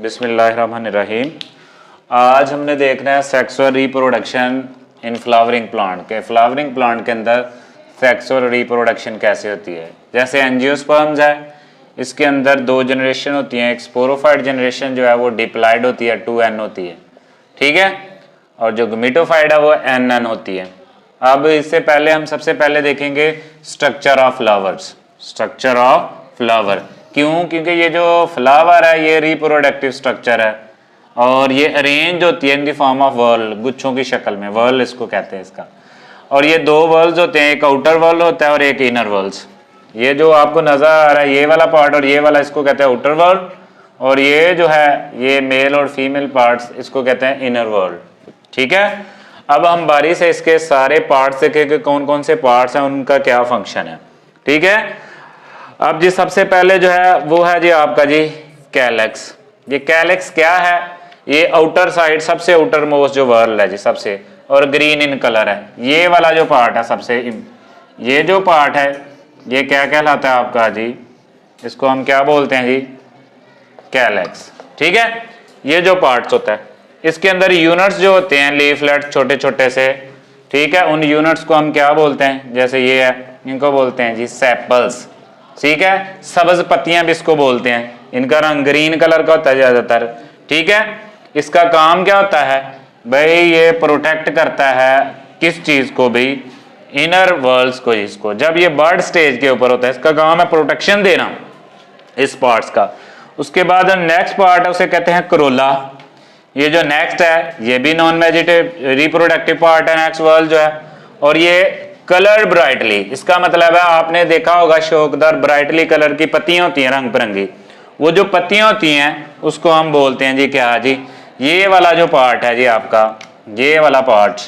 बिस्मिल्लाहिर्रहमानिर्रहीम। आज हमने देखना है sexual reproduction in flowering plant के। फ्लावरिंग प्लांट के अंदर सेक्सुअल रिप्रोडक्शन कैसे होती है। जैसे एंजियोस्पर्म्स है, इसके अंदर दो जनरेशन होती हैं। एक स्पोरोफाइट जनरेशन जो है वो डिप्लॉयड होती है, 2n होती है, ठीक है, और जो गमीटोफाइट है वो nn होती है। अब इससे पहले हम सबसे पहले देखेंगे structure of flowers. Structure of flower क्यों? क्योंकि ये जो फ्लावर है ये रिप्रोडक्टिव स्ट्रक्चर है और ये अरेंज होती है in the form of whorl, गुच्छों की शक्ल में। वर्ल इसको कहते हैं इसका। और ये दो वर्ल्स होते हैं, एक आउटर वर्ल होता है और एक इनर वर्ल्स। ये जो आपको नजर आ रहा है ये वाला पार्ट और ये वाला, इसको कहते हैं आउटर वर्ल्ड, और ये जो है ये मेल और फीमेल पार्ट्स, इसको कहते हैं इनर वर्ल्ड, ठीक है। अब हम बारी से इसके सारे पार्ट्स देखेंगे, कौन कौन से पार्ट्स हैं, उनका क्या फंक्शन है, ठीक है। अब जी सबसे पहले जो है वो है जी आपका जी कैलेक्स। ये कैलेक्स क्या है? ये आउटर साइड, सबसे आउटर मोस्ट जो वर्ल है जी सबसे, और ग्रीन इन कलर है। ये वाला जो पार्ट है सबसे, ये जो पार्ट है ये क्या कहलाता है आपका जी? इसको हम क्या बोलते हैं जी? कैलेक्स, ठीक है। ये जो पार्ट्स होता है इसके अंदर यूनिट्स जो होते हैं, लीफलेट छोटे छोटे से, ठीक है, उन यूनिट्स को हम क्या बोलते हैं? जैसे ये है, इनको बोलते हैं जी सेपल्स, ठीक है। सब्ज पत्तियां भी इसको बोलते हैं। इनका रंग ग्रीन कलर का होता है ज्यादातर, ठीक है। इसका काम क्या होता है भाई? ये प्रोटेक्ट करता है किस चीज को भी? इनर वर्ल्ड्स को। इसको जब ये बर्ड स्टेज के ऊपर होता है इसका काम है प्रोटेक्शन देना इस पार्ट्स का। उसके बाद नेक्स्ट पार्ट है उसे कहते हैं करोला। ये जो नेक्स्ट है ये भी नॉन वेजिटेटिव रिप्रोडक्टिव पार्ट है, नेक्स्ट वर्ल्ड जो है। और ये कलर ब्राइटली, इसका मतलब है आपने देखा होगा शौकदार ब्राइटली कलर की पत्तियां होती हैं, रंग बिरंगी। वो जो पत्तियां होती हैं उसको हम बोलते हैं जी क्या जी? ये वाला जो पार्ट है जी आपका, ये वाला पार्ट,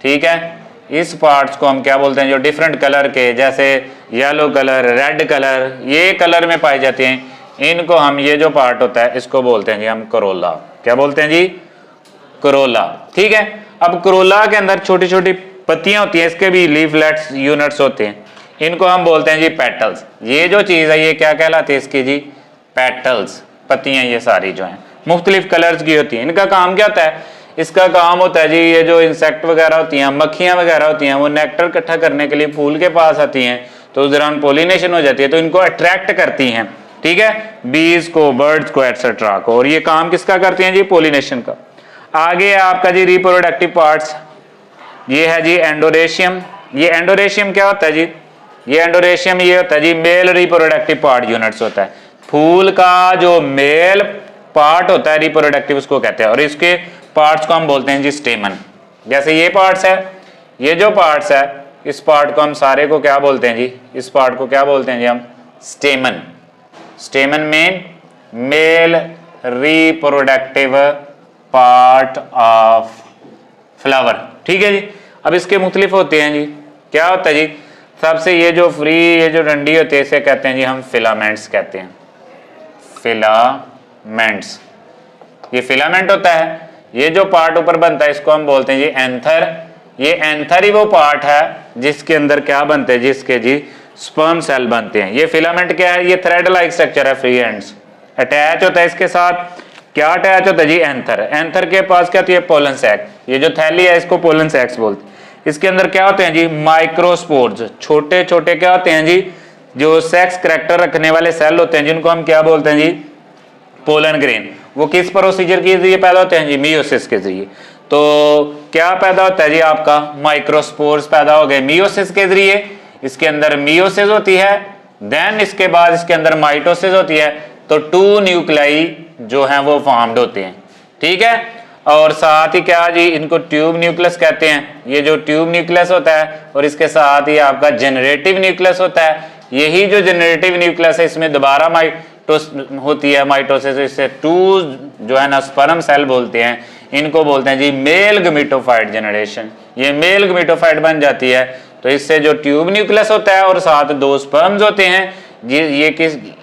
ठीक है, इस पार्ट्स को हम क्या बोलते हैं? जो डिफरेंट कलर के, जैसे येलो कलर, रेड कलर, ये कलर में पाए जाते हैं, इनको हम, ये जो पार्ट होता है इसको बोलते हैं जी हम करोला। क्या बोलते हैं जी? करोला, ठीक है। अब करोला के अंदर छोटी छोटी पत्तियां होती हैं, इसके भी लीफलेट्स यूनिट्स होते हैं, इनको हम बोलते हैं जी पेटल्स। ये जो चीज है ये क्या कहलाती है इसकी जी? पेटल्स। पत्तियां ये सारी जो हैं मुख्तलिफ कलर्स की होती हैं। इनका काम क्या होता है? इसका काम होता है जी, ये जो इंसेक्ट वगैरह होती हैं, मक्खियां वगैरह होती हैं, वो नेक्टर इकट्ठा करने के लिए फूल के पास आती हैं, तो उस दौरान पोलिनेशन हो जाती है, तो इनको अट्रैक्ट करती हैं, ठीक है, बीज को, बर्ड्स को, एटसेट्रा को। और ये काम किसका करती हैं जी? पोलिनेशन का। आगे आपका जी रिप्रोडक्टिव पार्ट्स, ये है जी एंडोरेशियम। ये एंडोरेशियम क्या होता है जी? ये एंडोरेशियम ये होता है जी मेल रिप्रोडक्टिव पार्ट यूनिट्स होता है। फूल का जो मेल पार्ट होता है रिप्रोडक्टिव, उसको कहते हैं। और इसके पार्ट्स को हम बोलते हैं जी स्टेमन। जैसे ये पार्ट्स है, ये जो पार्ट्स है, इस पार्ट को हम सारे को क्या बोलते हैं जी? इस पार्ट को क्या बोलते हैं जी हम? स्टेमन। स्टेमन में male reproductive part of flower, ठीक है जी। अब इसके मुख्तलिफ होते हैं जी। क्या होता है जी? सबसे ये जो फ्री, ये जो डंडी होती है इसे कहते हैं जी हम फिलामेंट्स कहते हैं। फिलामेंट्स, ये फिलामेंट होता है। ये जो पार्ट ऊपर बनता है इसको हम बोलते हैं जी एंथर। ये एंथर ही वो पार्ट है जिसके अंदर क्या बनते हैं? जिसके जी स्पर्म सेल बनते हैं। ये फिलामेंट क्या है? ये थ्रेड लाइक स्ट्रक्चर है, फ्री एंड्स अटैच होता है इसके साथ। क्या अटैच होता है जी? एंथर। एंथर के पास क्या होती है? Pollen sac. ये जो थैली है इसको पोलन सैक्स बोलते हैं। इसके अंदर क्या होते हैं जी? माइक्रोस्पोर्स, छोटे छोटे क्या होते हैं जी? जो सेक्स करैक्टर रखने वाले सेल होते हैं, जिनको हम क्या बोलते हैं जी? Pollen grain. वो किस प्रोसीजर के जरिए पैदा होते हैं जी? मियोसिस के जरिए। तो क्या पैदा होता है जी? आपका माइक्रोस्पोर्स पैदा हो गए मियोसिस के जरिए। इसके अंदर मियोसिस होती है, देन इसके बाद इसके अंदर माइटोसिस होती है, तो 2 न्यूक्लियाई जो हैं वो फॉर्म्ड होते हैं, ठीक है। और साथ ही क्या जी? इनको ट्यूब न्यूक्लियस कहते हैं। ये जो ट्यूब न्यूक्लियस होता है और इसके साथ ही आपका जनरेटिव न्यूक्लियस होता है। यही जो जनरेटिव न्यूक्लियस है इसमें दोबारा माइटोस होती है, माइटोसिस। इससे 2 जो है ना स्पर्म सेल बोलते हैं, इनको बोलते हैं जी मेल गमीटोफाइट जनरेशन। ये मेल गमीटोफाइट बन जाती है, तो इससे जो ट्यूब न्यूक्लियस होता है और साथ 2 स्पर्म्स होते हैं जी।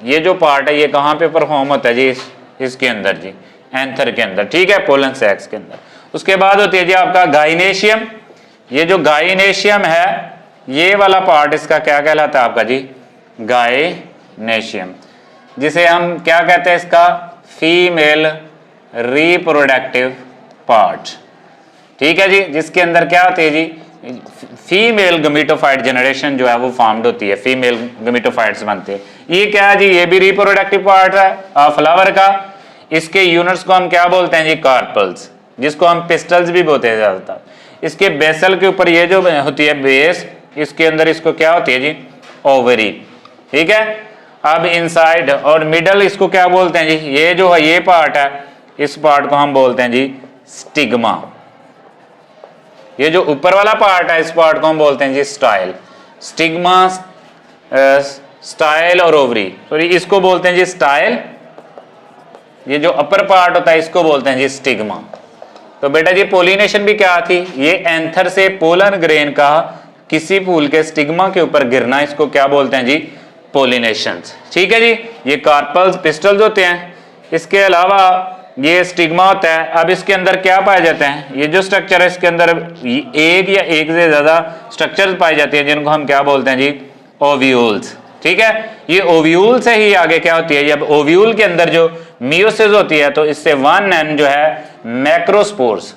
ये जो पार्ट है ये कहाँ पे परफॉर्म होता है जी? इसके अंदर जी, एंथर के अंदर, ठीक है, पोलन सैक्स के अंदर। उसके बाद होती है जी आपका गाइनेशियम। ये जो गाइनेशियम है ये वाला पार्ट इसका क्या कहलाता है आपका जी? गाइनेशियम, जिसे हम क्या कहते हैं? इसका फीमेल रिप्रोडक्टिव पार्ट। ठीक है जी, जिसके अंदर क्या होती है जी, फीमेल गमीटोफाइट जनरेशन जो है वो फॉर्म्ड होती है, फीमेल गमीटोफाइट्स बनते हैं। ये क्या है जी, ये भी रिप्रोडक्टिव पार्ट है फ्लावर का। इसके यूनिट्स को हम क्या बोलते हैं जी, कार्पल्स, जिसको हम पिस्टल्स भी बोलते हैं ज्यादातर। इसके बेसल के ऊपर ये जो होती है बेस, इसके अंदर इसको क्या होती है जी, ओवरी। ठीक है, अब इनसाइड और मिडल इसको क्या बोलते हैं जी, ये जो है ये पार्ट है, इस पार्ट को हम बोलते हैं जी स्टिग्मा। ये जो ऊपर वाला पार्ट है, इस पार्ट को हम बोलते हैं जी स्टाइल। स्टिग्मा, स्टाइल और ओवरी, सॉरी इसको बोलते हैं जी स्टाइल। ये जो अपर पार्ट होता है इसको बोलते हैं जी स्टिग्मा। तो बेटा जी पोलिनेशन भी क्या थी, ये एंथर से पोलन ग्रेन का किसी फूल के स्टिग्मा के ऊपर गिरना, इसको क्या बोलते हैं जी, पोलिनेशन। ठीक है जी, ये कार्पल्स पिस्टल्स होते हैं। इसके अलावा ये स्टिग्मा होता है। अब इसके अंदर क्या पाए जाते हैं, ये जो स्ट्रक्चर है इसके अंदर एक या एक से ज्यादा स्ट्रक्चर्स पाए जाते हैं, जिनको हम क्या बोलते हैं जी, ओव्यूल्स। ठीक है, ये ओव्यूल से ही आगे क्या होती है, जब ओव्यूल के अंदर जो मियोसिस होती है तो इससे 1n जो है मैक्रोस्पोर्स,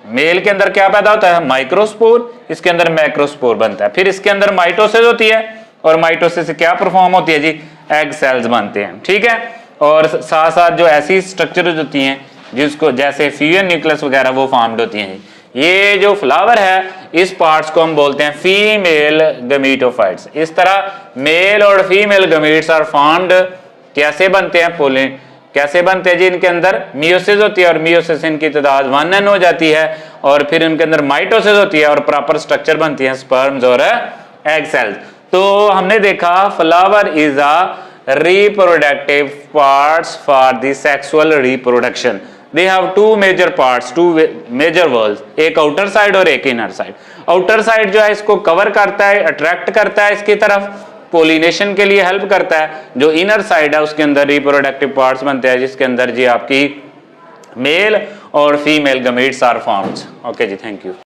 मेल के अंदर क्या पैदा होता है, माइक्रोस्पोर, इसके अंदर मैक्रोस्पोर बनता है। फिर इसके अंदर माइटोसिस होती है और माइटोसिस से क्या परफॉर्म होती है जी, एग सेल्स बनते हैं। ठीक है, और साथ साथ जो ऐसी स्ट्रक्चर होती हैं जिसको जैसे फ्यूजन न्यूक्लियस वगैरह वो फॉर्म्ड होती हैं। ये जो फ्लावर है इस पार्ट्स को हम बोलते हैं फीमेल गमीटोफाइट्स। इस तरह मेल और फीमेल गमीट्स आर फॉर्म्ड। कैसे बनते हैं, पोलिन कैसे बनते हैं जी, इनके अंदर मियोसिस होती है और मियोसिस इनकी तादाद 1n हो जाती है और फिर इनके अंदर माइटोसिस होती है और प्रॉपर स्ट्रक्चर बनती है स्पर्म्स और एग सेल्स। तो हमने देखा flower is a reproductive parts for the sexual reproduction. They have two major parts, two major walls, एक outer side और एक inner side. outer side जो है इसको कवर करता है, अट्रैक्ट करता है इसकी तरफ, पोलिनेशन के लिए हेल्प करता है। जो इनर साइड है उसके अंदर रिप्रोडक्टिव पार्ट्स बनते हैं, जिसके अंदर जी आपकी मेल और female gametes are formed. Okay जी, थैंक यू।